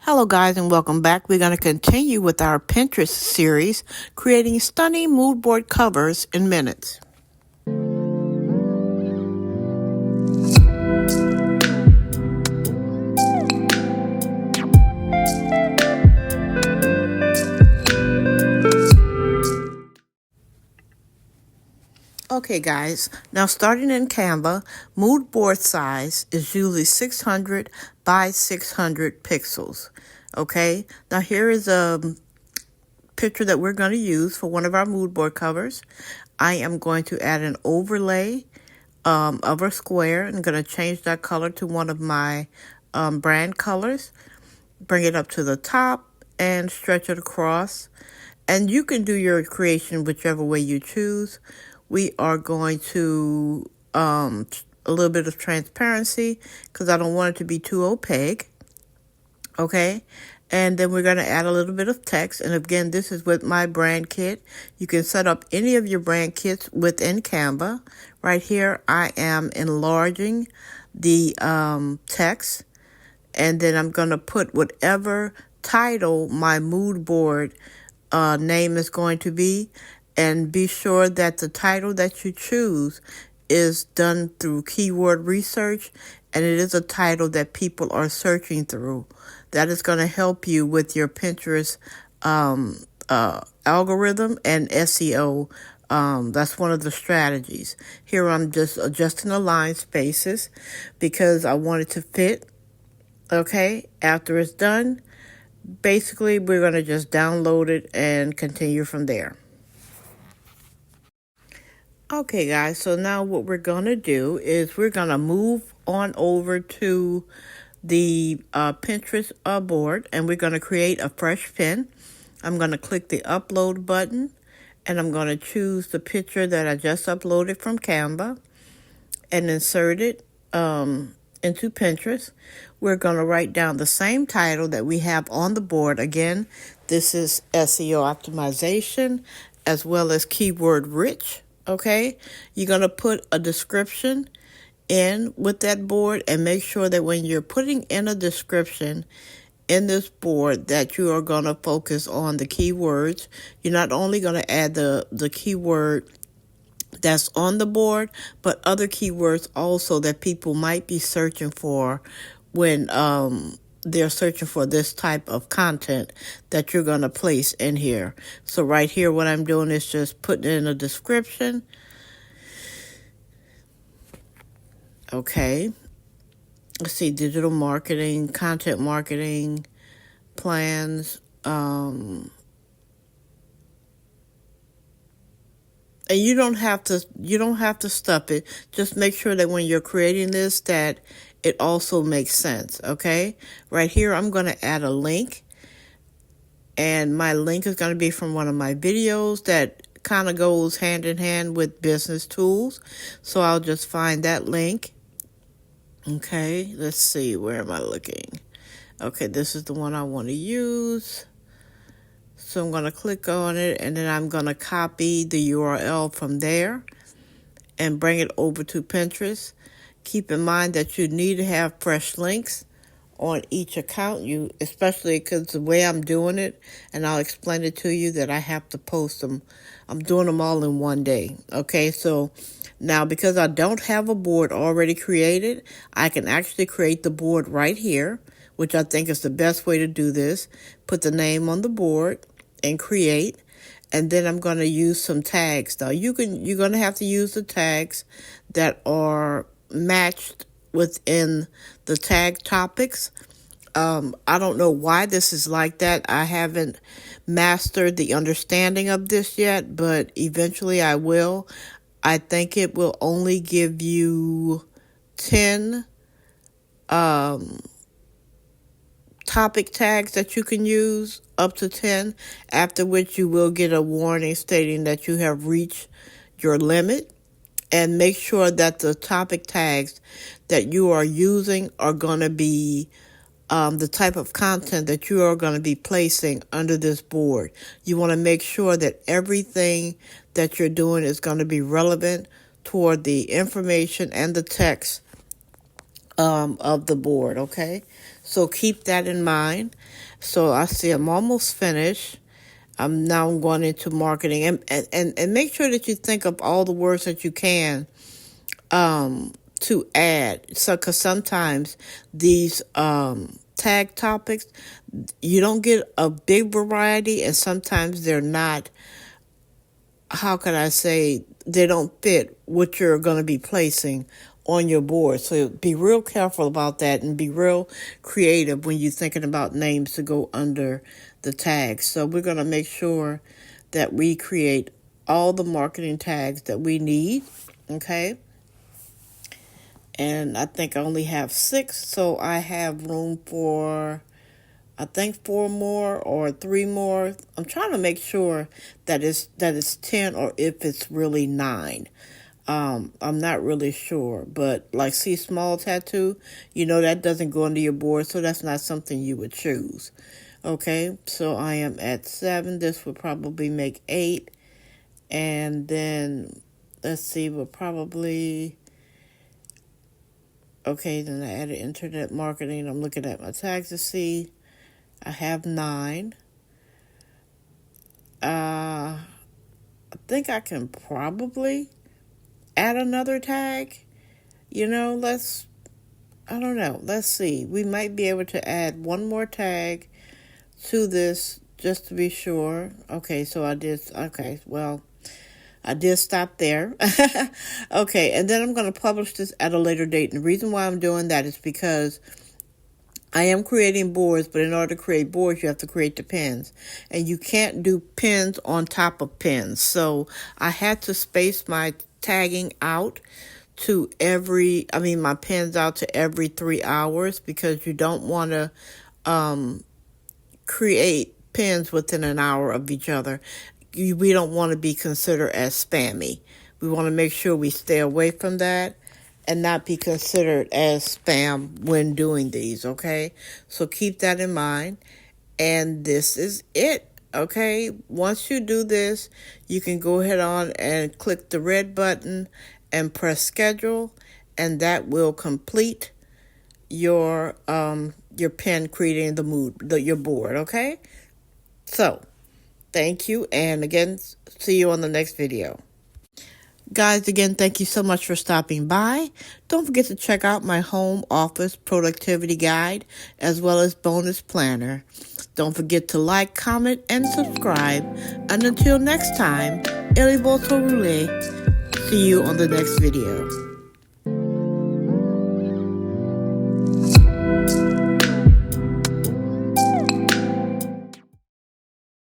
Hello, guys, and welcome back. We're going to continue with our Pinterest series, creating stunning mood board covers in minutes. Okay, guys, now starting in Canva, mood board size is usually 600 by 600 pixels. Okay, now here is a picture that we're going to use for one of our mood board covers. I am going to add an overlay of a square. I'm going to change that color to one of my brand colors. Bring it up to the top and stretch it across. And you can do your creation whichever way you choose. We are going to a little bit of transparency because I don't want it to be too opaque. Okay, and then we're going to add a little bit of text. And again, this is with my brand kit. You can set up any of your brand kits within Canva. Right here, I am enlarging the text. And then I'm going to put whatever title my mood board name is going to be. And be sure that the title that you choose is done through keyword research, and it is a title that people are searching through. That is going to help you with your Pinterest algorithm and SEO. That's one of the strategies. Here I'm just adjusting the line spaces because I want it to fit. Okay, after it's done, basically we're going to just download it and continue from there. Okay, guys, so now what we're going to do is we're going to move on over to the Pinterest board, and we're going to create a fresh pin. I'm going to click the upload button, and I'm going to choose the picture that I just uploaded from Canva and insert it into Pinterest. We're going to write down the same title that we have on the board. Again, this is SEO optimization as well as keyword rich. Okay, you're going to put a description in with that board, and make sure that when you're putting in a description in this board that you are going to focus on the keywords. You're not only going to add the keyword that's on the board, but other keywords also that people might be searching for when they're searching for this type of content that you're going to place in here. So right here, what I'm doing is just putting in a description. Okay. Let's see, digital marketing, content marketing, plans, and you don't have to stuff it. Just make sure that when you're creating this that it also makes sense, okay? Right here, I'm going to add a link. And my link is going to be from one of my videos that kind of goes hand in hand with business tools. So I'll just find that link. Okay, let's see. Where am I looking? Okay, this is the one I want to use. So I'm going to click on it, and then I'm going to copy the URL from there and bring it over to Pinterest. Keep in mind that you need to have fresh links on each account, especially because the way I'm doing it, and I'll explain it to you that I have to post them. I'm doing them all in one day. Okay, so now because I don't have a board already created, I can actually create the board right here, which I think is the best way to do this. Put the name on the board and create. And then I'm going to use some tags. Now you're going to have to use the tags that are matched within the tag topics. I don't know why this is like that. I haven't mastered the understanding of this yet, but eventually I will. I think it will only give you 10 topic tags that you can use, up to 10, after which you will get a warning stating that you have reached your limit. And make sure that the topic tags that you are using are going to be the type of content that you are going to be placing under this board. You want to make sure that everything that you're doing is going to be relevant toward the information and the text of the board, okay? So keep that in mind. So I see I'm almost finished. I'm going into marketing, and make sure that you think of all the words that you can to add. So, because sometimes these tag topics, you don't get a big variety, and sometimes they're not, how can I say, they don't fit what you're going to be placing on your board. So be real careful about that and be real creative when you're thinking about names to go under the tags. So we're going to make sure that we create all the marketing tags that we need, okay? And I think I only have 6, so I have room for, I think, 4 more or 3 more. I'm trying to make sure that it's 10 or if it's really 9. I'm not really sure, but like, see, small tattoo, that doesn't go under your board, so that's not something you would choose. Okay, so I am at 7. This would probably make 8. And then, let's see, we'll probably, okay, then I added internet marketing. I'm looking at my tags to see. I have 9. I think I can probably add another tag. I don't know. Let's see. We might be able to add one more tag to this just to be sure. Okay, so I did stop there. Okay, and then I'm going to publish this at a later date. And the reason why I'm doing that is because I am creating boards, but in order to create boards, you have to create the pins. And you can't do pins on top of pins. So I had to space my tagging out to my pins out to every 3 hours, because you don't want to create pins within an hour of each other. We don't want to be considered as spammy. We want to make sure we stay away from that and not be considered as spam when doing these, okay? So keep that in mind. And this is it, okay? Once you do this, you can go ahead on and click the red button and press schedule, and that will complete your pen creating your board, okay? So, thank you, and again, see you on the next video. Guys, again, thank you so much for stopping by. Don't forget to check out my home office productivity guide as well as bonus planner. Don't forget to like, comment, and subscribe. And until next time, Eli Volto Roulé. See you on the next video.